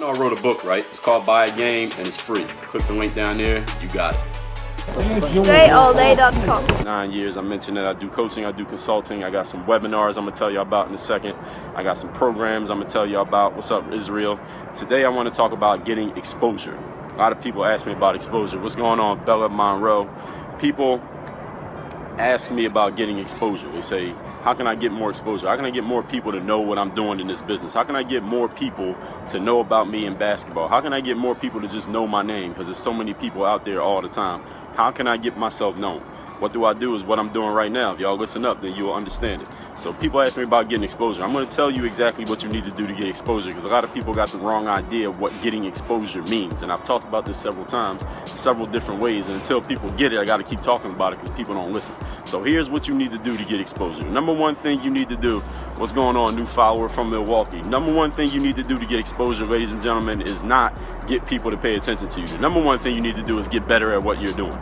know I wrote a book, right? It's called Buy a Game and it's free. Click the link down there, you got it. DreAllDay.com. 9 years, I mentioned that I do coaching, I do consulting, I got some webinars I'm gonna tell you about in a second. I got some programs I'm gonna tell you about. What's up, Israel? Today I want to talk about getting exposure. A lot of people ask me about exposure. What's going on, Bella Monroe? People ask me about getting exposure. They say, how can I get more exposure? How can I get more people to know what I'm doing in this business? How can I get more people to know about me in basketball? How can I get more people to just know my name? Because there's so many people out there all the time. How can I get myself known? What do I do is what I'm doing right now. If y'all listen up, then you'll understand it. So people ask me about getting exposure. I'm going to tell you exactly what you need to do to get exposure, because a lot of people got the wrong idea of what getting exposure means. And I've talked about this several times, several different ways. And until people get it, I got to keep talking about it because people don't listen. So here's what you need to do to get exposure. Number one thing you need to do, what's going on, new follower from Milwaukee? Number one thing you need to do to get exposure, ladies and gentlemen, is not get people to pay attention to you. The number one thing you need to do is get better at what you're doing.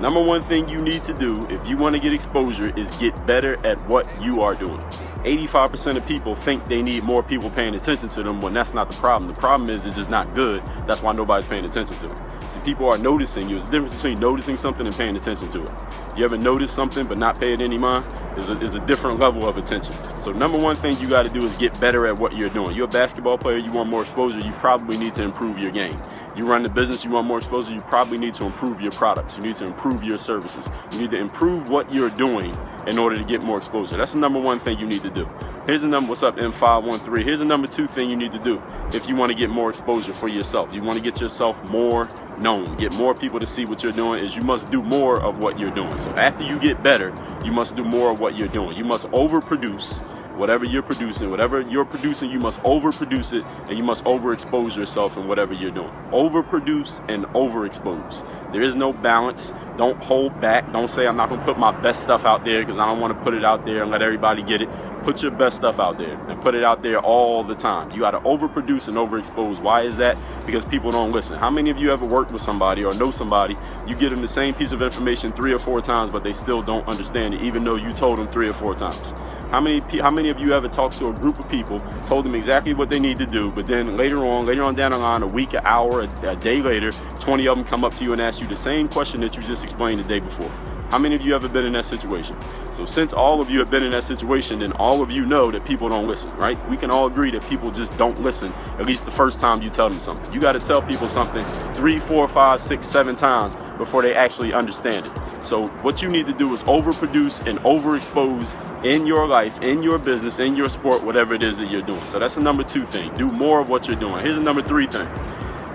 Number one thing you need to do if you want to get exposure is get better at what you are doing. 85% of people think they need more people paying attention to them when that's not the problem. The problem is it's just not good. That's why nobody's paying attention to them. See, people are noticing you. There's a difference between noticing something and paying attention to it. You ever notice something but not pay it any mind? Is a different level of attention. So number one thing you got to do is get better at what you're doing. You're a basketball player, you want more exposure, you probably need to improve your game. You run the business, you want more exposure, you probably need to improve your products. You need to improve your services. You need to improve what you're doing in order to get more exposure. That's the number one thing you need to do. Here's the number, what's up, M513? Here's the number two thing you need to do if you want to get more exposure for yourself. You want to get yourself more known, get more people to see what you're doing, is you must do more of what you're doing. So after you get better, you must do more of what you're doing. You must overproduce whatever you're producing. Whatever you're producing, you must overproduce it, and you must overexpose yourself in whatever you're doing. Overproduce and overexpose. There is no balance. Don't hold back. Don't say I'm not going to put my best stuff out there because I don't want to put it out there and let everybody get it. Put your best stuff out there and put it out there all the time. You got to overproduce and overexpose. Why is that? Because people don't listen. How many of you ever worked with somebody or know somebody, you give them the same piece of information 3 or 4 times, but they still don't understand it, even though you told them 3 or 4 times? How many of you ever talked to a group of people, told them exactly what they need to do, but then later on down the line, a week, an hour, a day later, 20 of them come up to you and ask you the same question that you just explained the day before? How many of you ever been in that situation? So since all of you have been in that situation, then all of you know that people don't listen, right? We can all agree that people just don't listen, at least the first time you tell them something. You got to tell people something 3, 4, 5, 6, 7 times before they actually understand it. So what you need to do is overproduce and overexpose in your life, in your business, in your sport, whatever it is that you're doing. So that's the number 2 thing. Do more of what you're doing. Here's the number 3 thing.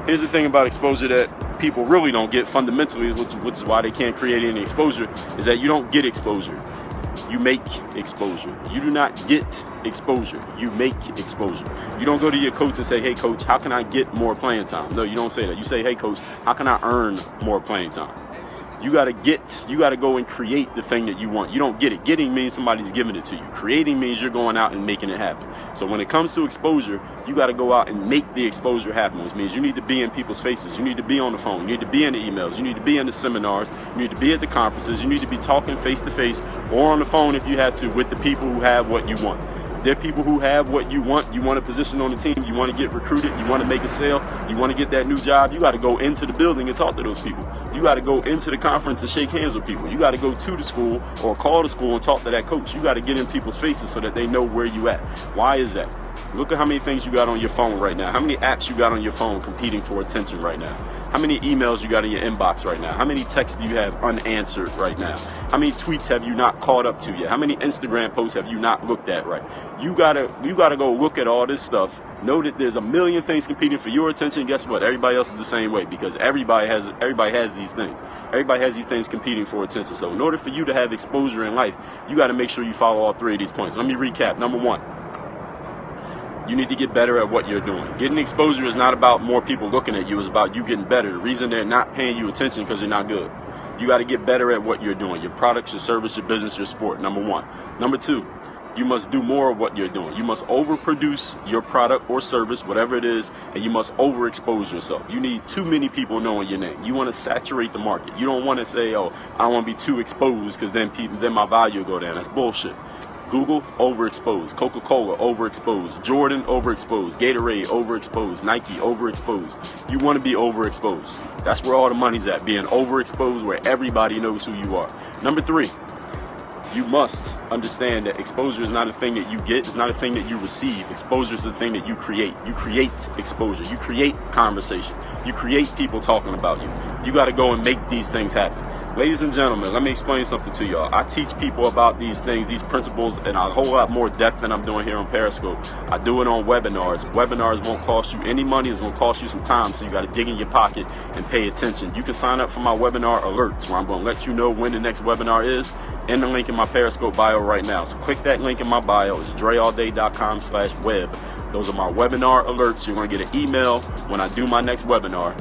Here's the thing about exposure that people really don't get fundamentally, which is why they can't create any exposure, is that you don't get exposure. You make exposure. You do not get exposure. You make exposure. You don't go to your coach and say, hey coach, how can I get more playing time? No, you don't say that. You say, hey coach, how can I earn more playing time? You got to go and create the thing that you want. You don't get it. Getting means somebody's giving it to you. Creating means you're going out and making it happen. So when it comes to exposure, you got to go out and make the exposure happen, which means you need to be in people's faces. You need to be on the phone. You need to be in the emails. You need to be in the seminars. You need to be at the conferences. You need to be talking face to face or on the phone if you have to with the people who have what you want. They're people who have what you want. You want a position on the team. You want to get recruited. You want to make a sale. You want to get that new job. You got to go into the building and talk to those people. You got to go into the conference and shake hands with people. You got to go to the school or call the school and talk to that coach. You got to get in people's faces so that they know where you at. Why is that? Look at how many things you got on your phone right now. How many apps you got on your phone competing for attention right now? How many emails you got in your inbox right now? How many texts do you have unanswered right now? How many tweets have you not caught up to yet? How many Instagram posts have you not looked at right? You gotta go look at all this stuff. Know that there's a million things competing for your attention. Guess what? Everybody else is the same way, because everybody has these things. Everybody has these things competing for attention. So in order for you to have exposure in life, you got to make sure you follow all 3 of these points. Let me recap. Number 1. You need to get better at what you're doing. Getting exposure is not about more people looking at you. It's about you getting better. The reason they're not paying you attention because you're not good. You got to get better at what you're doing. Your products, your service, your business, your sport. Number 1. Number 2, you must do more of what you're doing. You must overproduce your product or service, whatever it is, and you must overexpose yourself. You need too many people knowing your name. You want to saturate the market. You don't want to say, oh, I don't want to be too exposed because then my value will go down. That's bullshit. Google, overexposed. Coca-Cola, overexposed. Jordan, overexposed. Gatorade, overexposed. Nike, overexposed. You want to be overexposed. That's where all the money's at, being overexposed where everybody knows who you are. Number 3, you must understand that exposure is not a thing that you get, it's not a thing that you receive. Exposure is the thing that you create. You create exposure. You create conversation. You create people talking about you. You got to go and make these things happen. Ladies and gentlemen, let me explain something to y'all. I teach people about these things, these principles, in a whole lot more depth than I'm doing here on Periscope. I do it on webinars. Webinars won't cost you any money. It's going to cost you some time, so you got to dig in your pocket and pay attention. You can sign up for my webinar alerts, where I'm going to let you know when the next webinar is, in the link in my Periscope bio right now. So click that link in my bio. It's dreallday.com/web. Those are my webinar alerts. You're going to get an email when I do my next webinar.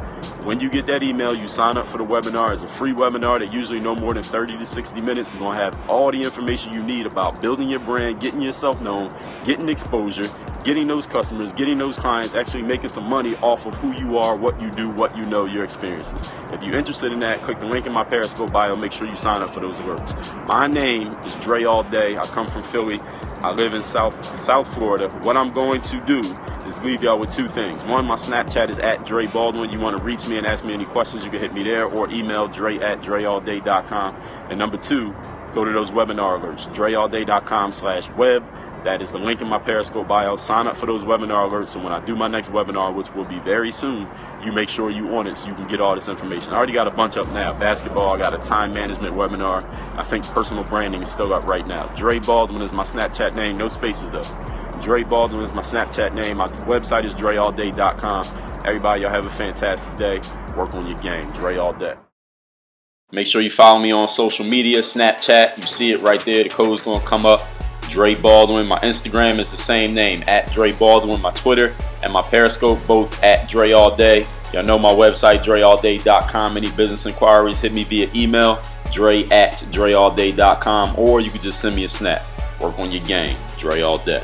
When you get that email, you sign up for the webinar. It's a free webinar that usually no more than 30 to 60 minutes. It's going to have all the information you need about building your brand, getting yourself known, getting exposure, getting those customers, getting those clients, actually making some money off of who you are, what you do, what you know, your experiences. If you're interested in that, click the link in my Periscope bio. Make sure you sign up for those alerts. My name is Dre All Day. I come from Philly. I live in South Florida. What I'm going to do is leave y'all with 2 things. 1, my Snapchat is at Dre Baldwin. You want to reach me and ask me any questions, you can hit me there, or email dre@dreallday.com. And number 2, go to those webinar alerts, dreallday.com/web. That is the link in my Periscope bio. Sign up for those webinar alerts, so when I do my next webinar, which will be very soon, you make sure you on it so you can get all this information. I already got a bunch up now. Basketball, I got a time management webinar. I think personal branding is still up right now. Dre Baldwin is my Snapchat name, no spaces though. Dre Baldwin is my Snapchat name. My website is dreallday.com. Everybody, y'all have a fantastic day. Work on your game. Dre all day. Make sure you follow me on social media, Snapchat. You see it right there. The code's going to come up. Dre Baldwin. My Instagram is the same name, at Dre Baldwin. My Twitter and my Periscope, both at Dre All Day. Y'all know my website, dreallday.com. Any business inquiries, hit me via email, dre@dreallday.com, or you can just send me a snap. Work on your game. Dre All Day.